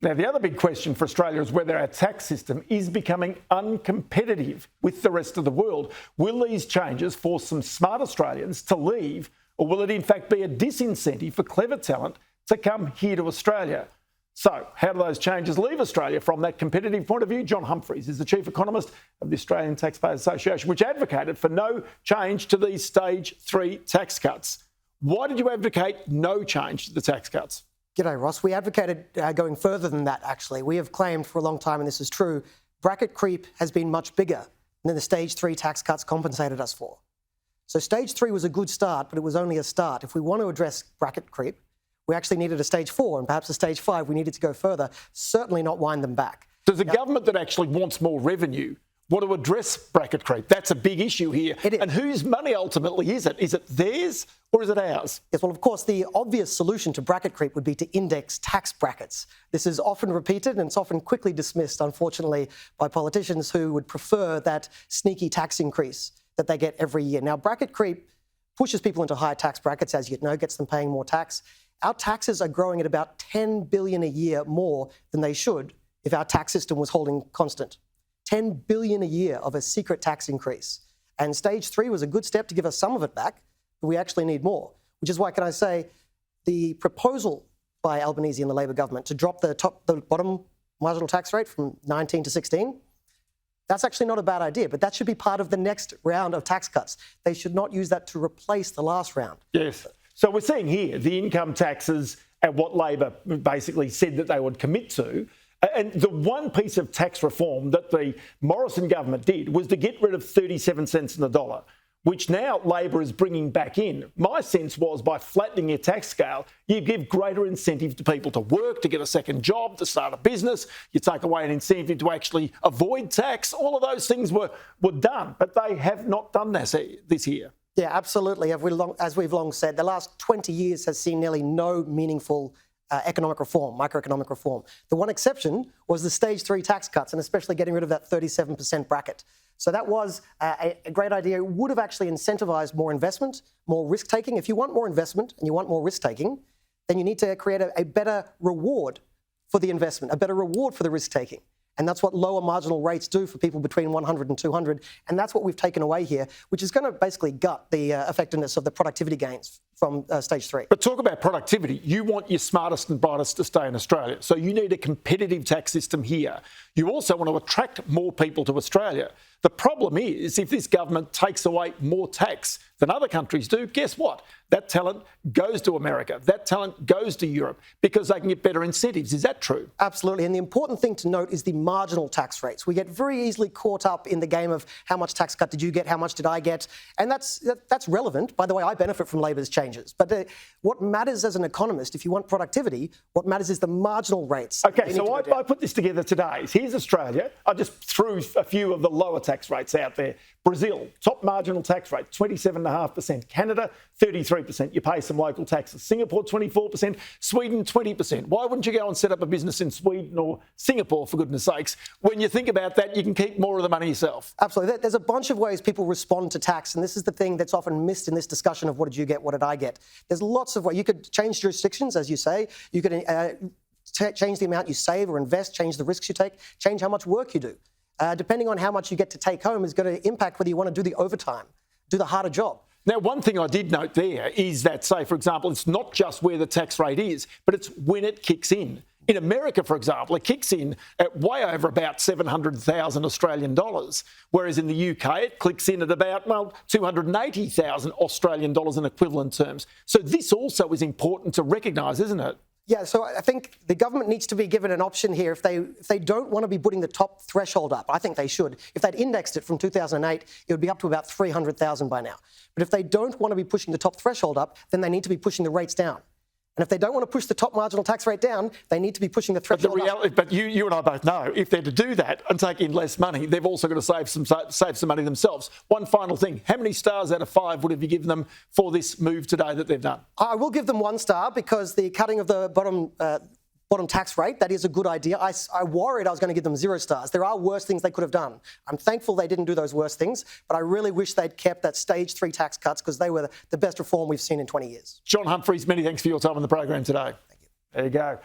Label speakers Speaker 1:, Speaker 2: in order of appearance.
Speaker 1: Now, the other big question for Australia is whether our tax system is becoming uncompetitive with the rest of the world. Will these changes force some smart Australians to leave, or will it in fact be a disincentive for clever talent to come here to Australia? So, how do those changes leave Australia from that competitive point of view? John Humphreys is the Chief Economist of the Australian Taxpayers Association, which advocated for no change to these stage 3 tax cuts. Why did you advocate no change to the tax cuts?
Speaker 2: G'day, Ross. We advocated going further than that, actually. We have claimed for a long time, and this is true, bracket creep has been much bigger than the stage 3 tax cuts compensated us for. So stage 3 was a good start, but it was only a start. If we want to address bracket creep, we actually needed a stage 4 and perhaps a stage 5. We needed to go further, certainly not wind them back.
Speaker 1: Does a government that actually wants more revenue want to address bracket creep? That's a big issue here.
Speaker 2: It is.
Speaker 1: And whose money ultimately is it? Is it theirs or is it ours?
Speaker 2: Yes, well, of course, the obvious solution to bracket creep would be to index tax brackets. This is often repeated and it's often quickly dismissed, unfortunately, by politicians who would prefer that sneaky tax increase that they get every year. Now, bracket creep pushes people into higher tax brackets, as you know, gets them paying more tax. Our taxes are growing at about $10 billion a year more than they should if our tax system was holding constant. $10 billion a year of a secret tax increase. And stage 3 was a good step to give us some of it back, but we actually need more, which is why, can I say, the proposal by Albanese and the Labor government to drop the bottom marginal tax rate from 19 to 16, that's actually not a bad idea, but that should be part of the next round of tax cuts. They should not use that to replace the last round.
Speaker 1: Yes. So we're seeing here the income taxes and what Labor basically said that they would commit to. And the one piece of tax reform that the Morrison government did was to get rid of 37 cents in the dollar, which now Labor is bringing back in. My sense was by flattening your tax scale, you give greater incentive to people to work, to get a second job, to start a business. You take away an incentive to actually avoid tax. All of those things were done, but they have not done this year.
Speaker 2: Yeah, absolutely. As we've long said, the last 20 years has seen nearly no meaningful economic reform, microeconomic reform. The one exception was the stage 3 tax cuts, and especially getting rid of that 37% bracket. So that was a great idea. It would have actually incentivised more investment, more risk-taking. If you want more investment and you want more risk-taking, then you need to create a better reward for the investment, a better reward for the risk-taking. And that's what lower marginal rates do for people between 100 and 200. And that's what we've taken away here, which is going to basically gut the effectiveness of the productivity gains from stage 3.
Speaker 1: But talk about productivity. You want your smartest and brightest to stay in Australia. So you need a competitive tax system here. You also want to attract more people to Australia. The problem is, if this government takes away more tax than other countries do, guess what? That talent goes to America. That talent goes to Europe because they can get better incentives. Is that true?
Speaker 2: Absolutely. And the important thing to note is the marginal tax rates. We get very easily caught up in the game of how much tax cut did you get, how much did I get? And that's relevant. By the way, I benefit from Labor's changes. But what matters as an economist, if you want productivity, what matters is the marginal rates.
Speaker 1: OK, so I put this together today. Here's Australia. I just threw a few of the lower tax rates out there. Brazil, top marginal tax rate, 27.5%. Canada, 33%. You pay some local taxes. Singapore, 24%. Sweden, 20%. Why wouldn't you go and set up a business in Sweden or Singapore, for goodness sakes? When you think about that, you can keep more of the money yourself.
Speaker 2: Absolutely. There's a bunch of ways people respond to tax, and this is the thing that's often missed in this discussion of what did you get, what did I get. There's lots of ways. You could change jurisdictions, as you say. You could change the amount you save or invest, change the risks you take, change how much work you do. Depending on how much you get to take home is going to impact whether you want to do the overtime, do the harder job.
Speaker 1: Now, one thing I did note there is that, say, for example, it's not just where the tax rate is, but it's when it kicks in. In America, for example, it kicks in at way over about 700,000 Australian dollars, whereas in the UK it clicks in at about, 280,000 Australian dollars in equivalent terms. So this also is important to recognise, isn't it?
Speaker 2: Yeah, so I think the government needs to be given an option here. If they don't want to be putting the top threshold up, I think they should. If they'd indexed it from 2008, it would be up to about 300,000 by now. But if they don't want to be pushing the top threshold up, then they need to be pushing the rates down. And if they don't want to push the top marginal tax rate down, they need to be pushing the threshold up.
Speaker 1: But you and I both know, if they're to do that and take in less money, they've also got to save some money themselves. One final thing, how many stars out of 5 would have you given them for this move today that they've done?
Speaker 2: I will give them 1 star because the cutting of the bottom tax rate, that is a good idea. I worried I was going to give them 0 stars. There are worse things they could have done. I'm thankful they didn't do those worst things, but I really wish they'd kept that stage 3 tax cuts because they were the best reform we've seen in 20 years.
Speaker 1: John Humphreys, many thanks for your time on the program today.
Speaker 2: Thank you.
Speaker 1: There you go.